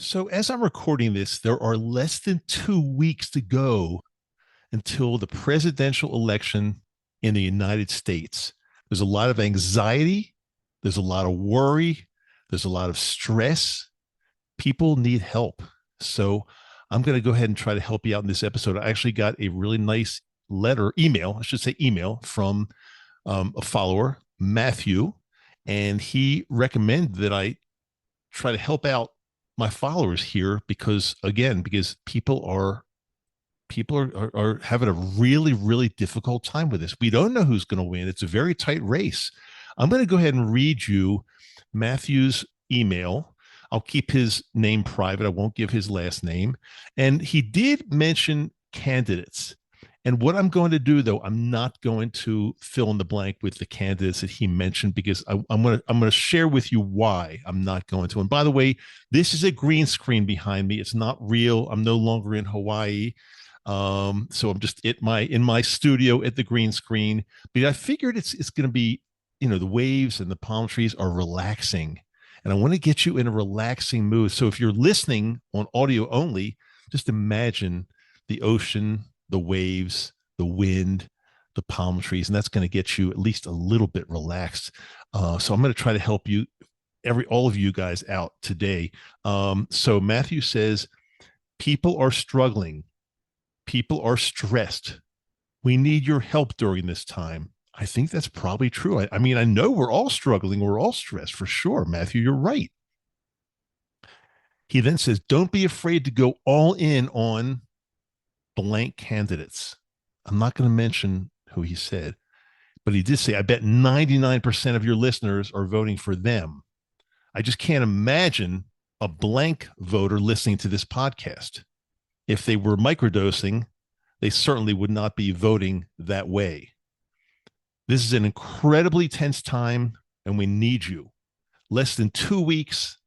So, as I'm recording this, there are less than 2 weeks to go until the presidential election in the United States. There's a lot of anxiety, there's a lot of worry, there's a lot of stress. People need help. So, I'm going to go ahead and try to help you out in this episode. I actually got a really nice email, I should say email, from a follower, Matthew, and he recommended that I try to help out my followers here because people are having a really difficult time with this. We don't know who's going to win. It's a very tight race. I'm going to go ahead and read you Matthew's email. I'll keep his name private. I won't give his last name. And he did mention candidates. And what I'm going to do, though, I'm not going to fill in the blank with the candidates that he mentioned because I'm going to share with you why I'm not going to. And by the way, this is a green screen behind me. It's not real. I'm no longer in Hawaii. So I'm just in my studio at the green screen. But I figured it's going to be, the waves and the palm trees are relaxing. And I want to get you in a relaxing mood. So if you're listening on audio only, just imagine the ocean, the waves, the wind, the palm trees, and that's going to get you at least a little bit relaxed. So I'm going to try to help you, all of you guys out today. So Matthew says, people are struggling. People are stressed. We need your help during this time. I think that's probably true. I mean, I know we're all struggling. We're all stressed for sure. Matthew, you're right. He then says, don't be afraid to go all in on blank candidates. I'm not going to mention who he said, but he did say, I bet 99% of your listeners are voting for them. I just can't imagine a blank voter listening to this podcast. If they were microdosing, they certainly would not be voting that way. This is an incredibly tense time, and we need you. Less than 2 weeks.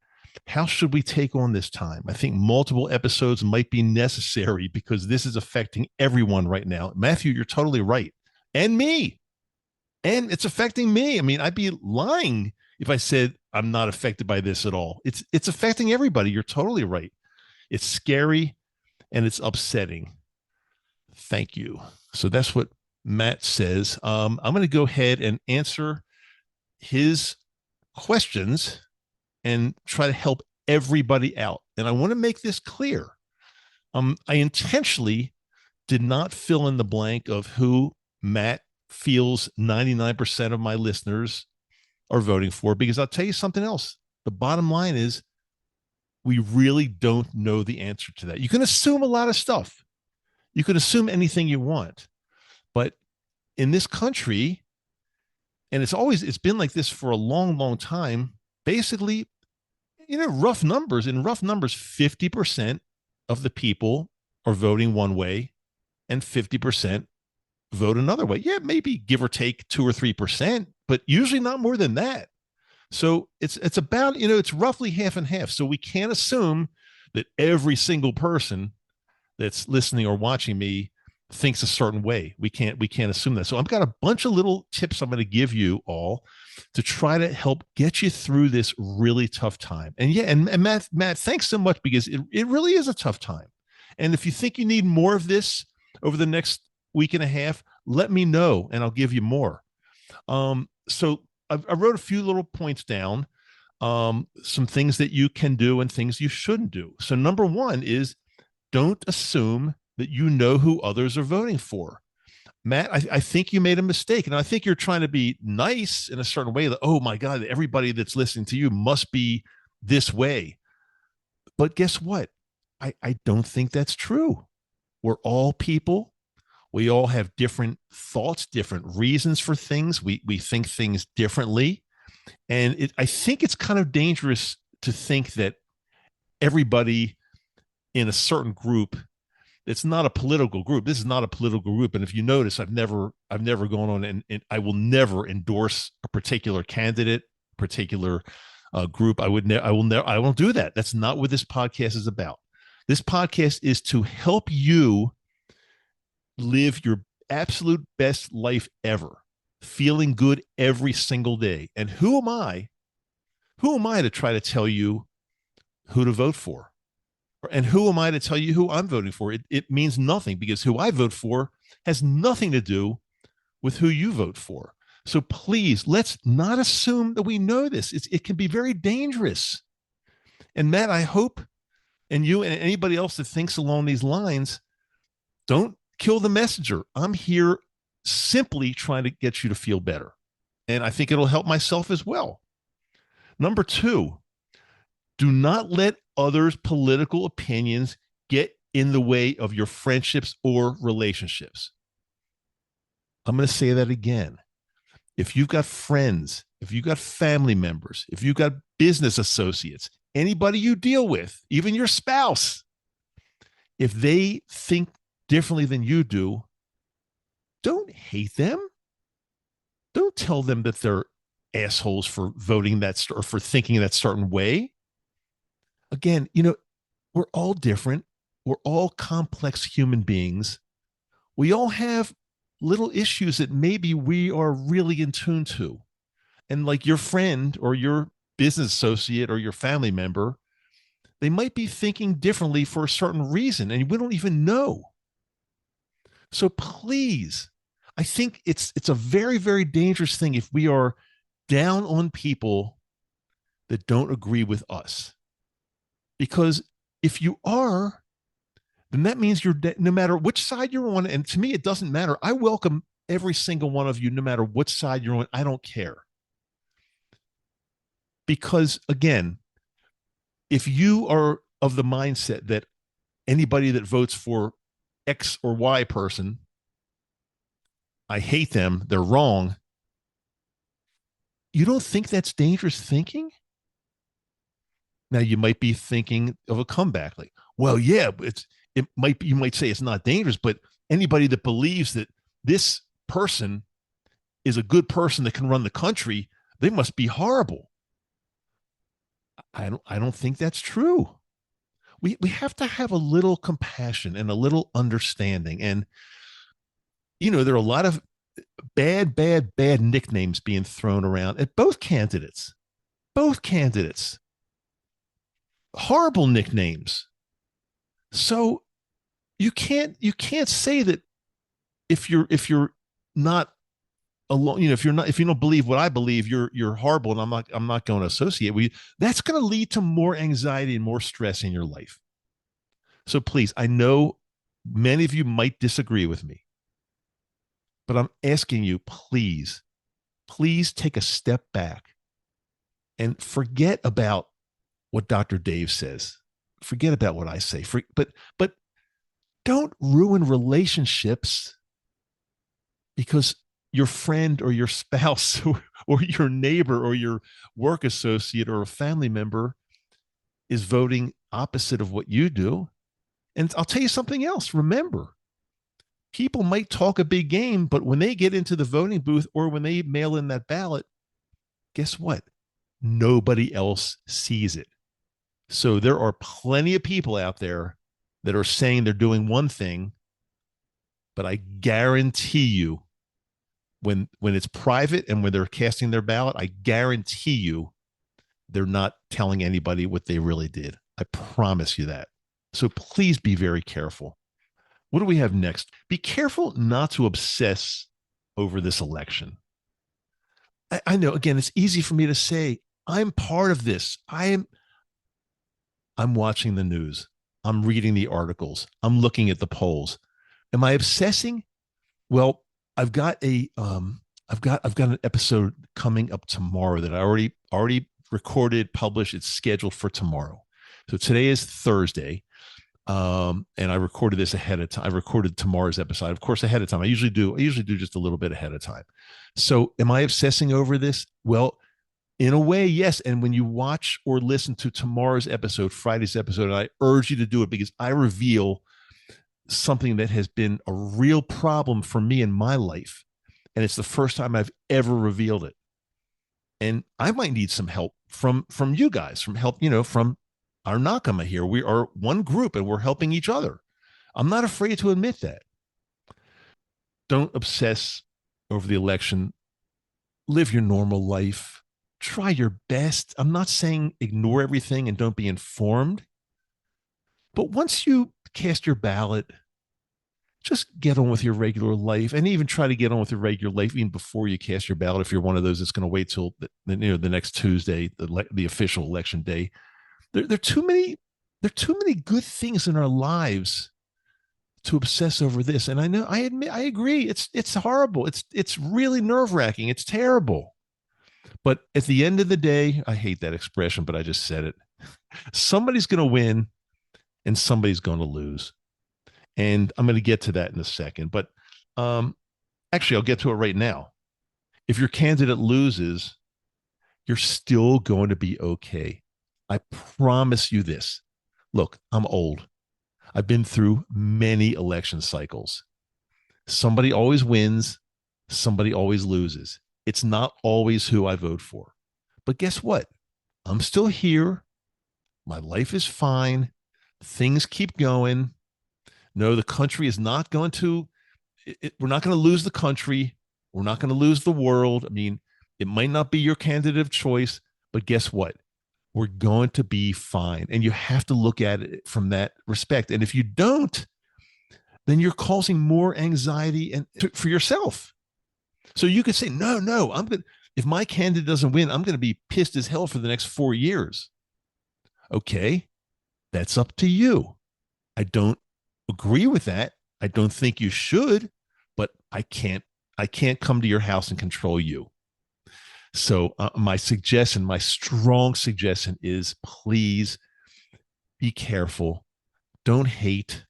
How should we take on this time? I think multiple episodes might be necessary because this is affecting everyone right now. Matthew, you're totally right. And me. And it's affecting me. I mean, I'd be lying if I said I'm not affected by this at all. It's affecting everybody. You're totally right. It's scary and it's upsetting. Thank you. So that's what Matt says. I'm going to go ahead and answer his questions and try to help everybody out. And I want to make this clear. I intentionally did not fill in the blank of who Matt feels 99% of my listeners are voting for, because I'll tell you something else. The bottom line is we really don't know the answer to that. You can assume a lot of stuff. You can assume anything you want. But in this country, and it's been like this for a long time, basically, rough numbers, 50% of the people are voting one way and 50% vote another way. Yeah, maybe give or take 2 or 3%, but usually not more than that. So it's about, it's roughly half and half. So we can't assume that every single person that's listening or watching me thinks a certain way. We can't assume that. So I've got a bunch of little tips I'm going to give you all to try to help get you through this really tough time. And yeah, and Matt, thanks so much, because it really is a tough time. And if you think you need more of this over the next week and a half, let me know and I'll give you more. So I wrote a few little points down, some things that you can do and things you shouldn't do. So number one is, don't assume that you know who others are voting for. Matt, I think you made a mistake. And I think you're trying to be nice in a certain way that, oh my God, everybody that's listening to you must be this way. But guess what? I don't think that's true. We're all people. We all have different thoughts, different reasons for things. We think things differently. And I think it's kind of dangerous to think that everybody in a certain group, it's not a political group. This is not a political group. And if you notice, I've never gone on and I will never endorse a particular candidate, particular group. I won't do that. That's not what this podcast is about. This podcast is to help you live your absolute best life ever, feeling good every single day. And who am I to try to tell you who to vote for? And who am I to tell you who I'm voting for? It means nothing because who I vote for has nothing to do with who you vote for. So please, let's not assume that we know this. It can be very dangerous. And Matt, I hope, and you and anybody else that thinks along these lines, don't kill the messenger. I'm here simply trying to get you to feel better. And I think it'll help myself as well. Number two, do not let others' political opinions get in the way of your friendships or relationships. I'm going to say that again. If you've got friends, if you've got family members, if you've got business associates, anybody you deal with, even your spouse, if they think differently than you do, don't hate them. Don't tell them that they're assholes for voting that or for thinking that certain way. Again, we're all different. We're all complex human beings. We all have little issues that maybe we are really in tune to. And like your friend or your business associate or your family member, they might be thinking differently for a certain reason, and we don't even know. So please, I think it's a very, very dangerous thing if we are down on people that don't agree with us. Because if you are, then that means no matter which side you're on, and to me, it doesn't matter. I welcome every single one of you, no matter what side you're on. I don't care. Because again, if you are of the mindset that anybody that votes for X or Y person, I hate them, they're wrong, you don't think that's dangerous thinking? Now you might be thinking of a comeback, like, well, yeah, you might say it's not dangerous, but anybody that believes that this person is a good person that can run the country, they must be horrible. I don't think that's true. We have to have a little compassion and a little understanding. And there are a lot of bad nicknames being thrown around at both candidates. Both candidates. Horrible nicknames. So you can't say that if you're not alone, if you don't believe what I believe, you're horrible, and I'm not going to associate with you. That's going to lead to more anxiety and more stress in your life. So please, I know many of you might disagree with me, but I'm asking you, please take a step back and forget about what Dr. Dave says. Forget about what I say. But don't ruin relationships because your friend or your spouse or your neighbor or your work associate or a family member is voting opposite of what you do. And I'll tell you something else. Remember, people might talk a big game, but when they get into the voting booth or when they mail in that ballot, guess what? Nobody else sees it. So there are plenty of people out there that are saying they're doing one thing, but I guarantee you when it's private and when they're casting their ballot, I guarantee you they're not telling anybody what they really did. I promise you that. So please be very careful. What do we have next? Be careful not to obsess over this election. I know, again, it's easy for me to say, I'm part of this. I'm watching the news. I'm reading the articles. I'm looking at the polls. Am I obsessing? Well, I've got an episode coming up tomorrow that I already recorded, published. It's scheduled for tomorrow. So today is Thursday. And I recorded this ahead of time. I recorded tomorrow's episode, of course, ahead of time. I usually do just a little bit ahead of time. So am I obsessing over this? Well, in a way, yes. And when you watch or listen to tomorrow's episode, Friday's episode, I urge you to do it because I reveal something that has been a real problem for me in my life. And it's the first time I've ever revealed it. And I might need some help from you guys, from our Nakama here. We are one group and we're helping each other. I'm not afraid to admit that. Don't obsess over the election. Live your normal life. Try your best. I'm not saying ignore everything and don't be informed, But once you cast your ballot, just get on with your regular life, and even try to get on with your regular life even before you cast your ballot. If you're one of those that's going to wait till the next Tuesday, the official election day, there are too many good things in our lives to obsess over this. And I know, I admit, I agree. It's horrible. It's really nerve wracking. It's terrible. But at the end of the day, I hate that expression, but I just said it. Somebody's going to win and somebody's going to lose. And I'm going to get to that in a second. But um, actually, I'll get to it right now. If your candidate loses, you're still going to be okay. I promise you this. Look, I'm old. I've been through many election cycles. Somebody always wins, somebody always loses. It's not always who I vote for. But guess what? I'm still here. My life is fine. Things keep going. No, the country is not going to, we're not going to lose the country. We're not going to lose the world. I mean, it might not be your candidate of choice, but guess what? We're going to be fine. And you have to look at it from that respect. And if you don't, then you're causing more anxiety for yourself. So you could say, no, I'm going to, if my candidate doesn't win, I'm going to be pissed as hell for the next 4 years. Okay, that's up to you. I don't agree with that. I don't think you should, but I can't come to your house and control you. So my strong suggestion is, please be careful. Don't hate.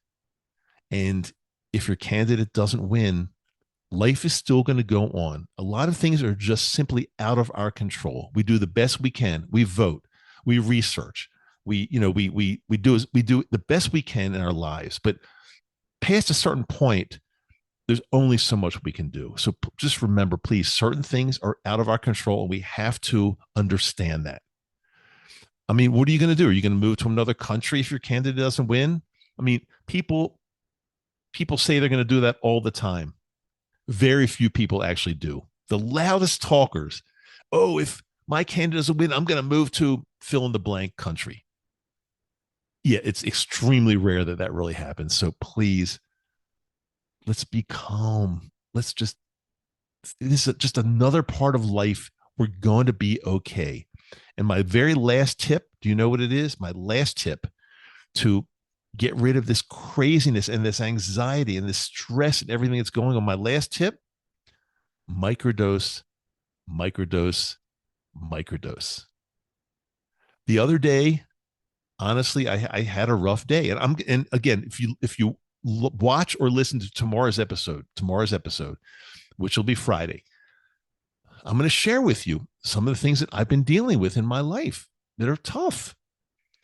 And if your candidate doesn't win, life is still going to go on. A lot of things are just simply out of our control. We do the best we can. We vote, we research, we do the best we can in our lives. But past a certain point, there's only so much we can do. So just remember, please, certain things are out of our control, and we have to understand that. I mean, what are you going to do? Are you going to move to another country if your candidate doesn't win? I mean, people say they're going to do that all the time. Very few people actually do. The loudest talkers, oh, if my candidate doesn't win, I'm going to move to fill in the blank country. Yeah, it's extremely rare that really happens. So please, let's be calm. This is just another part of life. We're going to be okay. And my very last tip, do you know what it is? My last tip to get rid of this craziness and this anxiety and this stress and everything that's going on. My last tip: microdose, microdose, microdose. The other day, honestly, I had a rough day, and again, if you watch or listen to tomorrow's episode, which will be Friday, I'm going to share with you some of the things that I've been dealing with in my life that are tough.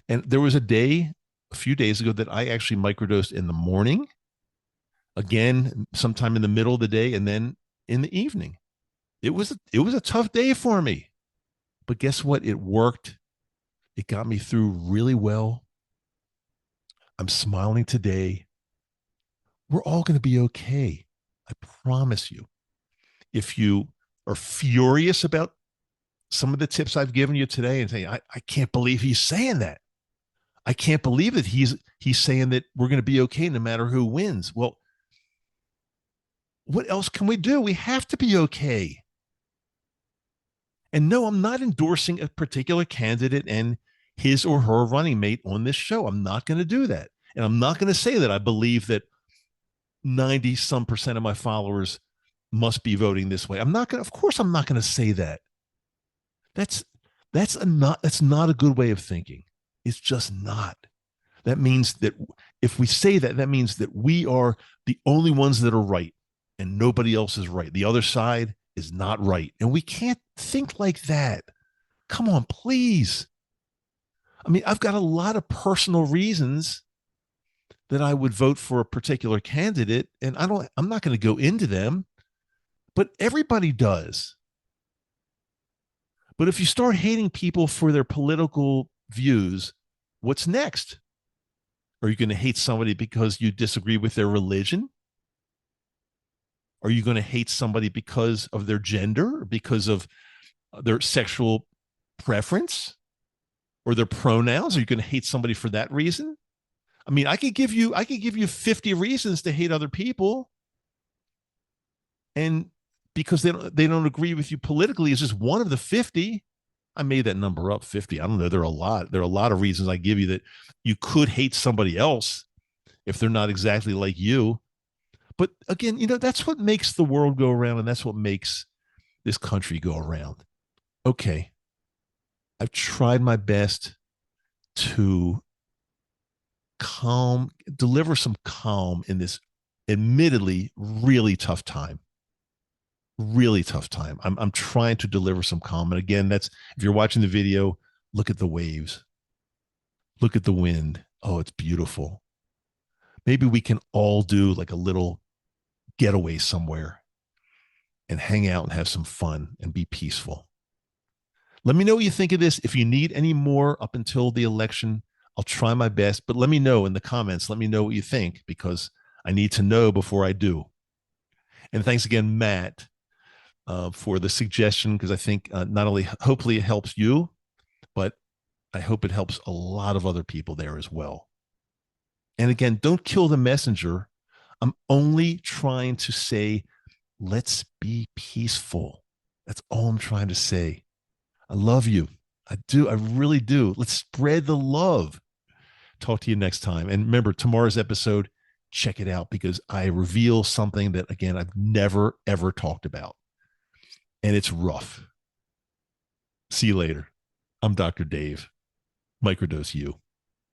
And there was a few days ago, that I actually microdosed in the morning, again, sometime in the middle of the day, and then in the evening. It was a tough day for me, but guess what? It worked. It got me through really well. I'm smiling today. We're all going to be okay. I promise you. If you are furious about some of the tips I've given you today and say, I can't believe he's saying that. I can't believe that he's saying that we're going to be okay no matter who wins. Well, what else can we do? We have to be okay. And no, I'm not endorsing a particular candidate and his or her running mate on this show. I'm not going to do that. And I'm not going to say that I believe that 90 some percent of my followers must be voting this way. Of course, I'm not going to say that. That's not a good way of thinking. It's just not. That means that if we say that, that means that we are the only ones that are right and nobody else is right. The other side is not right. And we can't think like that. Come on, please. I mean, I've got a lot of personal reasons that I would vote for a particular candidate, and I'm not going to go into them, but everybody does. But if you start hating people for their political views, what's next? Are you going to hate somebody because you disagree with their religion? Are you going to hate somebody because of their gender, because of their sexual preference, or their pronouns? Are you going to hate somebody for that reason? I mean, I could give you 50 reasons to hate other people, and because they don't agree with you politically is just one of the 50. I made that number up, 50. I don't know. There are a lot of reasons I give you that you could hate somebody else if they're not exactly like you. But again, that's what makes the world go around, and that's what makes this country go around. Okay, I've tried my best to deliver some calm in this admittedly really tough time. Really tough time. I'm trying to deliver some calm. And again, that's if you're watching the video, look at the waves, look at the wind. Oh, it's beautiful. Maybe we can all do like a little getaway somewhere and hang out and have some fun and be peaceful. Let me know what you think of this. If you need any more up until the election, I'll try my best, but let me know in the comments. Let me know what you think because I need to know before I do. And thanks again, Matt, for the suggestion because I think not only hopefully it helps you, but I hope it helps a lot of other people there as well. And again, don't kill the messenger. I'm only trying to say, let's be peaceful. That's all I'm trying to say. I love you. I do. I really do. Let's spread the love. Talk to you next time. And remember, tomorrow's episode, check it out because I reveal something that, again, I've never, ever talked about. And it's rough. See you later. I'm Dr. Dave, Microdose U.